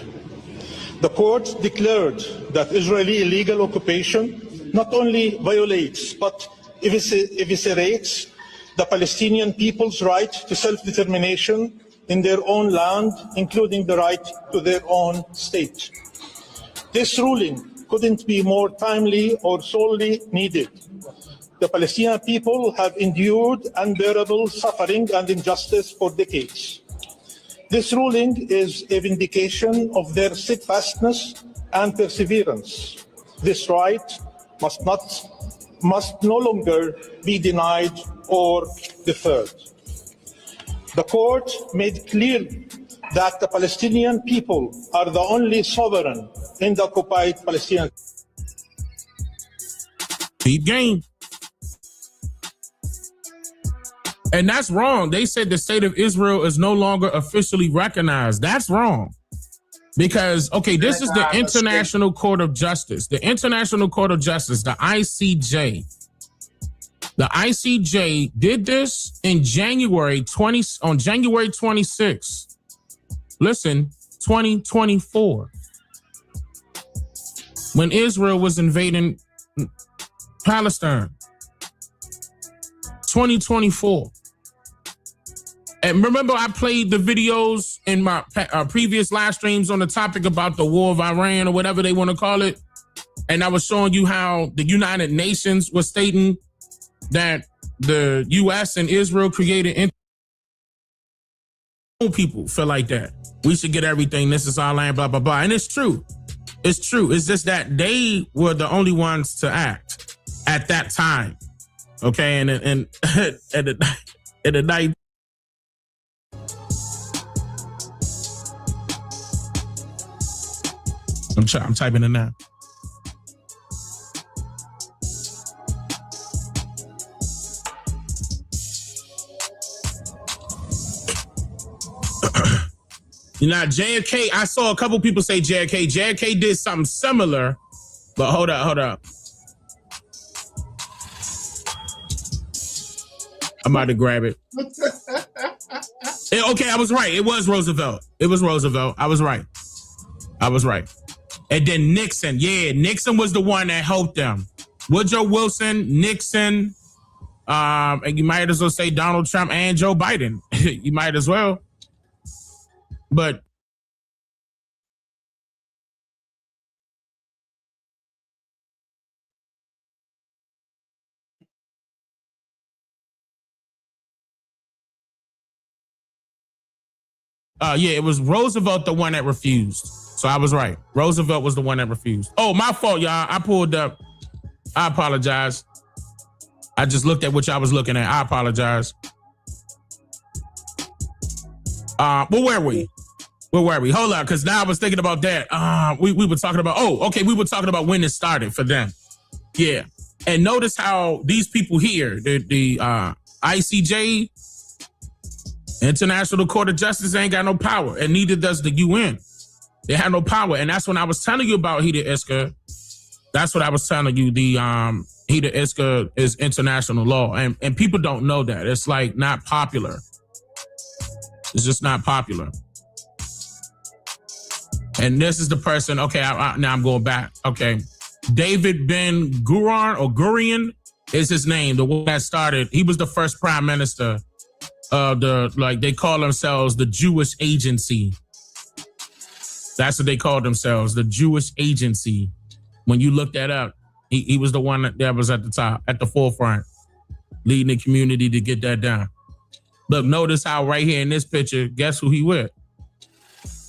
The court declared that Israeli illegal occupation not only violates but eviscerates the Palestinian people's right to self-determination in their own land, including the right to their own state. This ruling couldn't be more timely or sorely needed. The Palestinian people have endured unbearable suffering and injustice for decades. This ruling is a vindication of their steadfastness and perseverance. This right must no longer be denied or deferred. The court made clear that the Palestinian people are the only sovereign in the occupied Palestinian. Deep game. And that's wrong. They said the state of Israel is no longer officially recognized. That's wrong. Because, okay, this is the International Court of Justice. The International Court of Justice, the ICJ. The ICJ did this in January 26. Listen, 2024. When Israel was invading Palestine. 2024. And remember, I played the videos in my previous live streams on the topic about the war of Iran or whatever they want to call it. And I was showing you how the United Nations was stating that the U.S. and Israel created people feel like that. We should get everything. This is our land, blah, blah, blah. And it's true. It's true. It's just that they were the only ones to act at that time. Okay, and in the night. I'm typing it now. You know, JFK, I saw a couple people say JFK. JFK did something similar, but hold up. I'm about to grab it. Okay, I was right. It was Roosevelt. I was right. And then Nixon. Yeah, Nixon was the one that helped them. Woodrow Wilson, Nixon, and you might as well say Donald Trump and Joe Biden. You might as well. But yeah, it was Roosevelt the one that refused. So I was right. Roosevelt was the one that refused. Oh, my fault, y'all. I pulled up. I apologize. I just looked at what y'all was looking at. I apologize. Where were we? Hold on, because now I was thinking about that. We were talking about, we were talking about when it started for them. Yeah. And notice how these people here, the ICJ, International Court of Justice, ain't got no power, and neither does the UN. They have no power. And that's when I was telling you about Hida Iska. That's what I was telling you. The Hida Iska is international law. And people don't know that. It's like not popular. It's just not popular. And this is the person, okay, now I'm going back. Okay. David Ben Gurion is his name, the one that started. He was the first prime minister of they call themselves the Jewish Agency. That's what they called themselves, the Jewish Agency. When you look that up, he was the one that was at the top, at the forefront, leading the community to get that down. Look, notice how right here in this picture, guess who he with?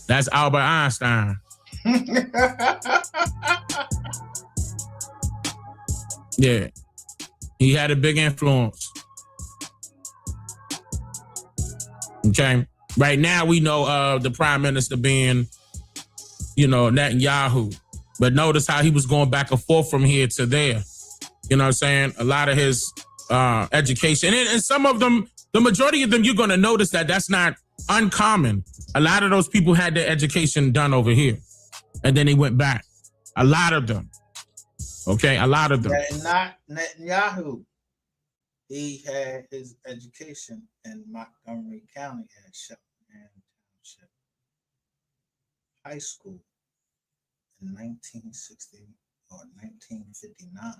That's Albert Einstein. Yeah. He had a big influence. Okay. Right now we know the prime minister being, Netanyahu. But notice how he was going back and forth from here to there. You know what I'm saying? A lot of his education. And some of them, the majority of them, you're going to notice that that's not uncommon. A lot of those people had their education done over here. And then they went back. A lot of them. Okay, a lot of them. And not Netanyahu. He had his education in Montgomery County at Shelton Township High School in 1960 or 1959.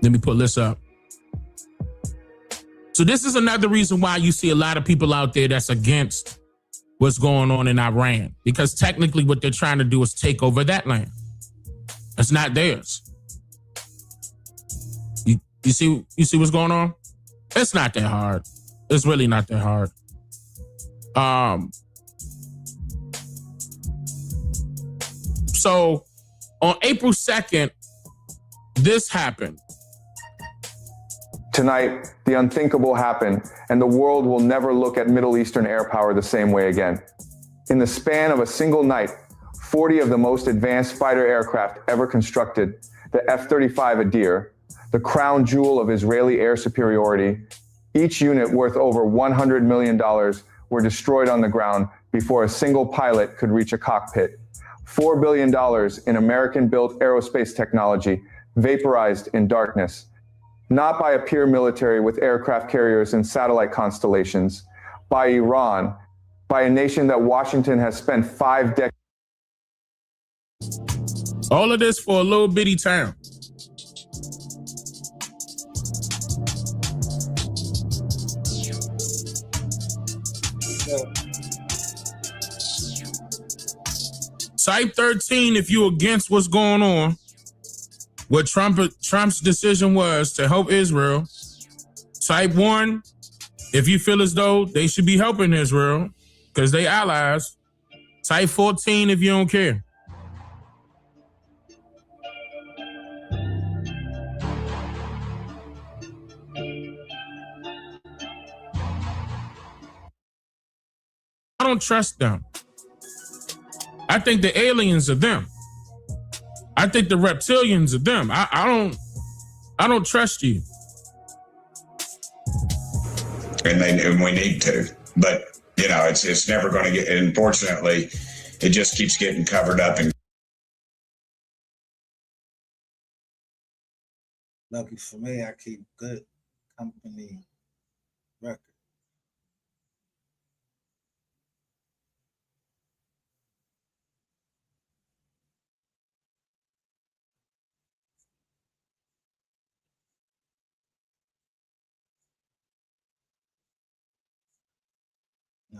Let me pull this up. So this is another reason why you see a lot of people out there that's against what's going on in Iran, because technically what they're trying to do is take over that land. It's not theirs. You see what's going on? It's not that hard. It's really not that hard. So on April 2nd, this happened. Tonight, the unthinkable happened, and the world will never look at Middle Eastern air power the same way again. In the span of a single night, 40 of the most advanced fighter aircraft ever constructed, the F-35 Adir, the crown jewel of Israeli air superiority, each unit worth over $100 million, were destroyed on the ground before a single pilot could reach a cockpit. $4 billion in American-built aerospace technology vaporized in darkness. Not by a peer military with aircraft carriers and satellite constellations, by Iran, by a nation that Washington has spent 5 decades. All of this for a little bitty town. Type 13 if you're against what's going on. What Trump's decision was to help Israel. Type 1 if you feel as though they should be helping Israel because they allies. Type 14 if you don't care. I don't trust them. I think the aliens are them. I think the reptilians are them. I don't trust you. And we need to, but you know, it's never going to get. Unfortunately, it just keeps getting covered up. And lucky for me, I keep good company record.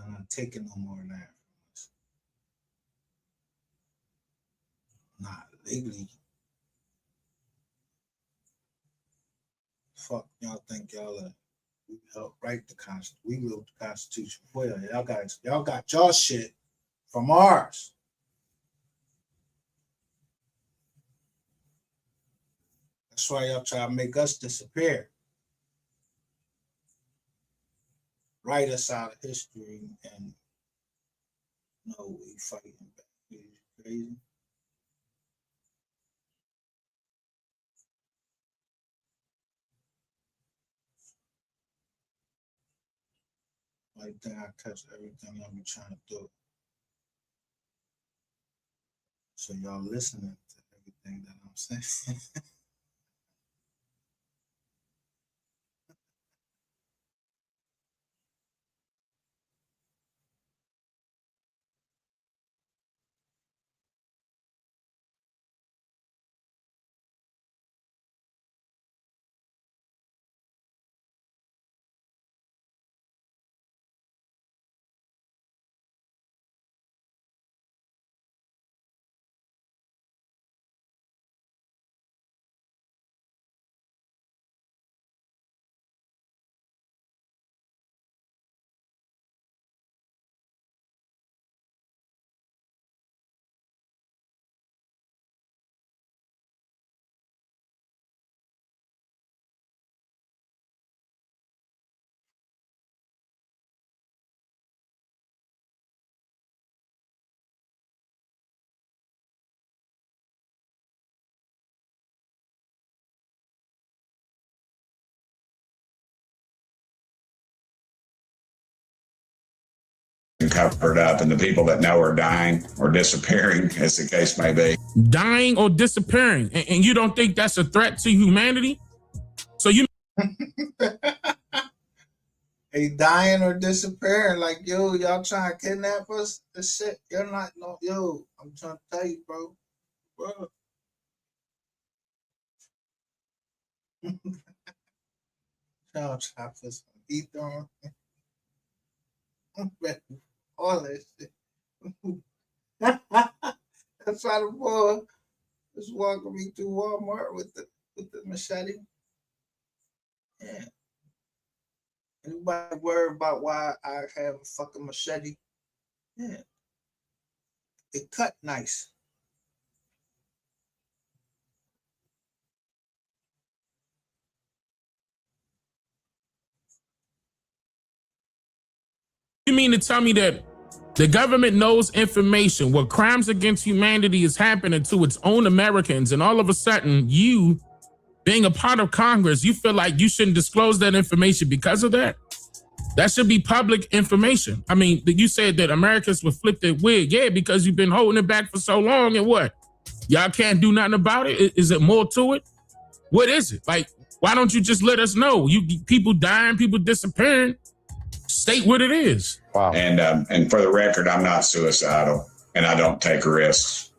I'm not taking no more land from us. Not legally. Fuck y'all think y'all help write the Constitution. We wrote the Constitution for y'all. Y'all got y'all shit from ours. That's why y'all try to make us disappear. Write us out of history and no, we fighting back. It's crazy. I think I catch everything y'all be trying to do. So y'all listening to everything that I'm saying. covered up, and the people that know are dying or disappearing, as the case may be. Dying or disappearing, and you don't think that's a threat to humanity? So you They dying or disappearing, like, yo, y'all trying to kidnap us? This shit, you're not, no, yo, I'm trying to tell you, bro. Y'all try to put some ether on. All that shit. That's why the boy was walking me through Walmart with the machete. Yeah. Anybody worried about why I have a fucking machete? Yeah. It cut nice. You mean to tell me that the government knows information where crimes against humanity is happening to its own Americans, and all of a sudden you, being a part of Congress, you feel like you shouldn't disclose that information because of that? That should be public information. I mean, you said that Americans would flip their wig. Yeah, because you've been holding it back for so long, and what? Y'all can't do nothing about it? Is it more to it? What is it? Like, why don't you just let us know? People dying, people disappearing. State what it is. Wow. And for the record, I'm not suicidal, and I don't take risks.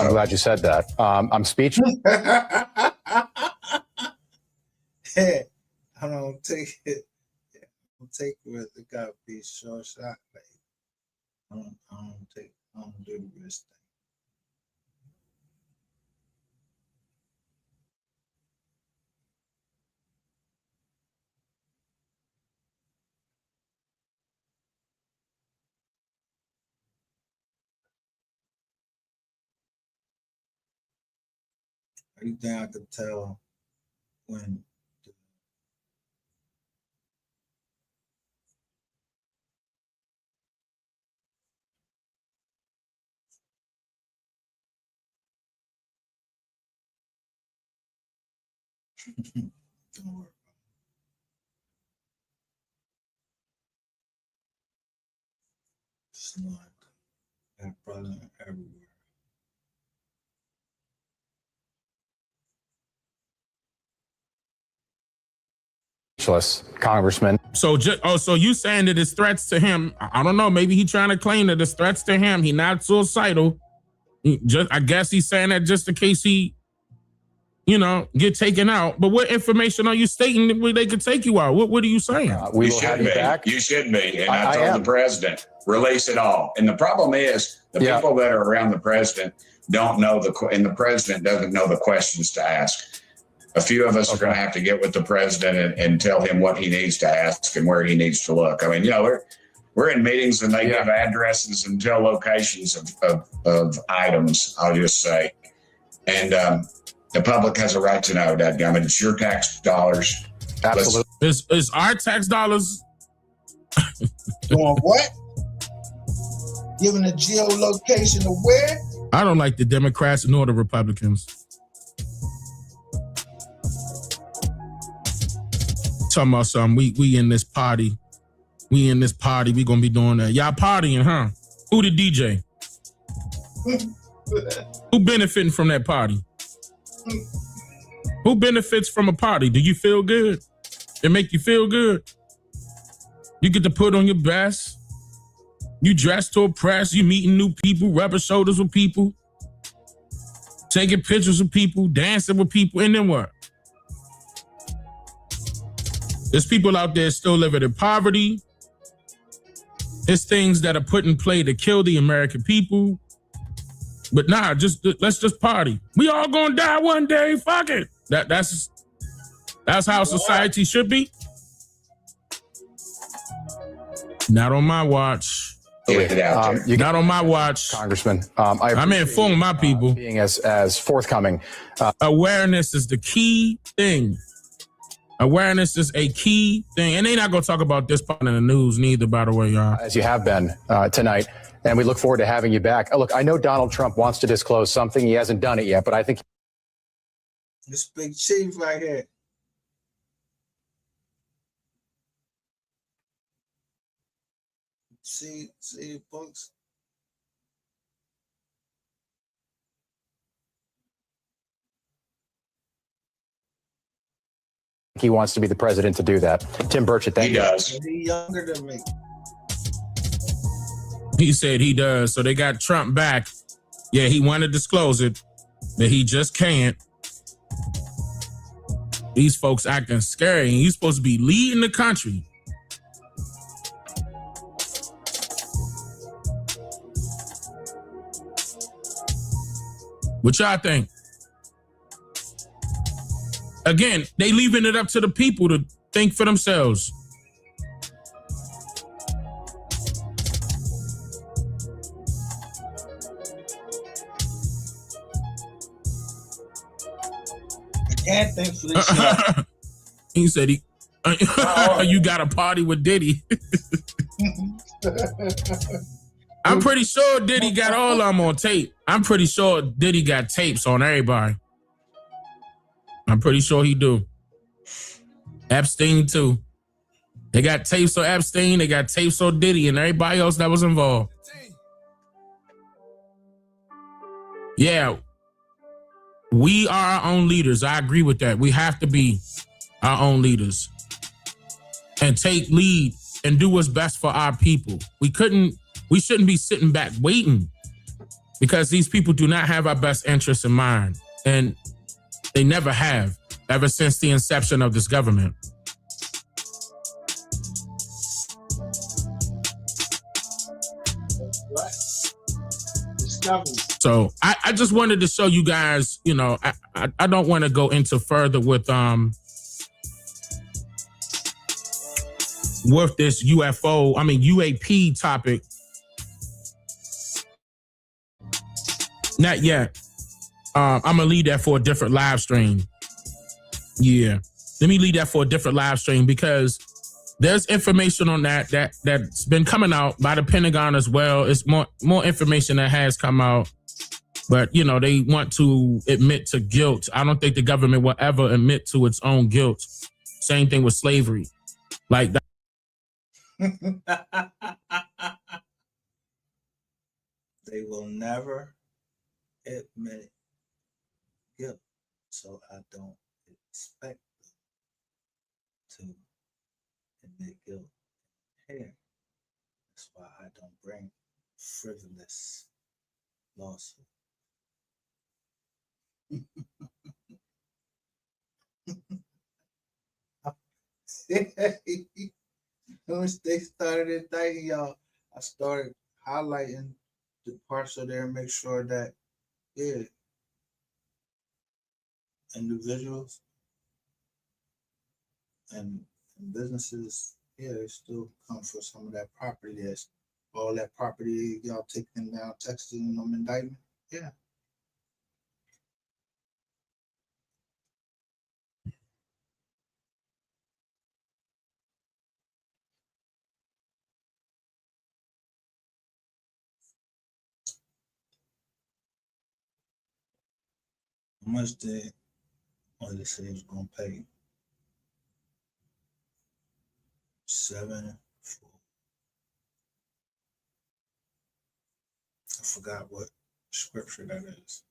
I'm glad you said that. I'm speechless. I don't take it. I don't take it. It got to be short shot. Like, I don't do the risk thing. Anything I could tell when don't worry. It's not that president everywhere. Congressman. So so you saying that it's threats to him? I don't know. Maybe he trying to claim that it's threats to him. He not suicidal. I guess he's saying that just in case he, get taken out. But what information are you stating where they could take you out? What are you saying? We You will should have you be. back. You should be. And I I told am. the president, release it all. And the problem is the people that are around the president don't know and the president doesn't know the questions to ask. A few of us are going to have to get with the president and tell him what he needs to ask and where he needs to look. I mean, we're in meetings and they give addresses and tell locations of items, I'll just say. And the public has a right to know that. I mean, it's your tax dollars. Absolutely. Is our tax dollars Doing what? Giving a geolocation of where? I don't like the Democrats nor the Republicans. Talking about something. We in this party. We in this party. We gonna be doing that. Y'all partying, huh? Who the DJ? Who benefiting from that party? Who benefits from a party? Do you feel good? It make you feel good? You get to put on your best. You dress to impress. You meeting new people, rubbing shoulders with people, taking pictures with people, dancing with people, and then what? There's people out there still living in poverty. There's things that are put in play to kill the American people. But nah, let's just party. We all gonna die one day. Fuck it. That's how society should be. Not on my watch. Not on my watch, Congressman. I'm informing my people. Being as forthcoming. Awareness is the key thing. Awareness is a key thing. And they're not going to talk about this part in the news neither, by the way, y'all. As you have been tonight. And we look forward to having you back. Look, I know Donald Trump wants to disclose something. He hasn't done it yet, but I think This big chief right here. See books. he wants to be the president to do that. Tim Burchett, thank you. He does. He's younger than me. He said he does. So they got Trump back. Yeah, he wanted to disclose it, but he just can't. These folks acting scary. And he's supposed to be leading the country. What y'all think? Again, they leaving it up to the people to think for themselves. I can't think for this shit. He said you got a party with Diddy. I'm pretty sure Diddy got all of them on tape. I'm pretty sure Diddy got tapes on everybody. I'm pretty sure he do. Epstein too. They got tapes on Epstein. They got tapes on Diddy and everybody else that was involved. Yeah. We are our own leaders. I agree with that. We have to be our own leaders and take lead and do what's best for our people. We shouldn't be sitting back waiting. because these people do not have our best interests in mind. And they never have, ever since the inception of this government. So I just wanted to show you guys, you know, I don't want to go into further with this UAP topic. Not yet. I'm gonna leave that for a different live stream. Yeah, let me leave that for a different live stream because there's information on that's been coming out by the Pentagon as well. It's more information that has come out, but you know they want to admit to guilt. I don't think the government will ever admit to its own guilt. Same thing with slavery, like that. They will never admit guilt, so I don't expect them to admit guilt here. That's why I don't bring frivolous lawsuits. Once they started indicting y'all, I started highlighting the parts of there and make sure that, yeah, individuals and businesses, yeah, they still come for some of that property. That's all that property y'all taking down Texas and them indictment. Yeah. How much did they say it was gonna pay? 7 4. I forgot what scripture that is.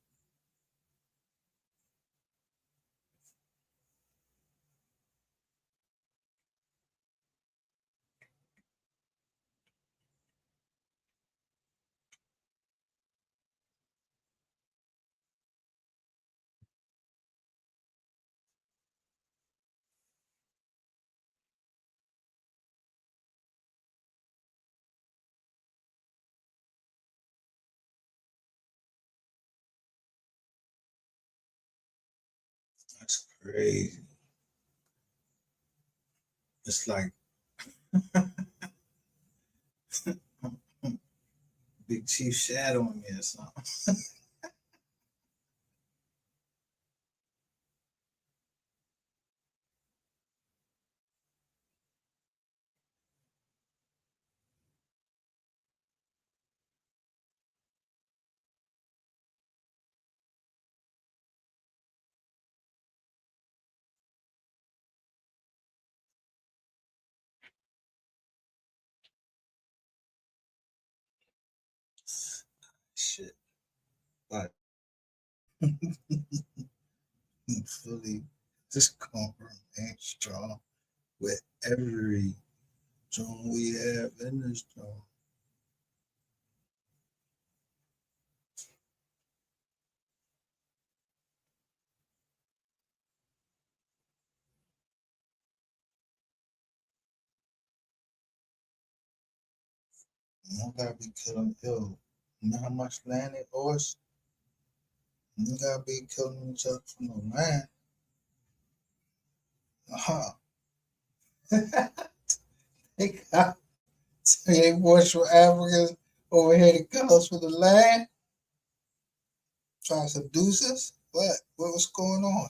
That's crazy. It's like Big Chief shadowing me or something. Shit. But fully just gonna remain strong with every joint we have in this joint. You don't gotta be killing ill. You know how much land it owes? You gotta be killing each other for no land. They watch for Africans over here to kill us for the land. Trying to seduce us? What? What's going on?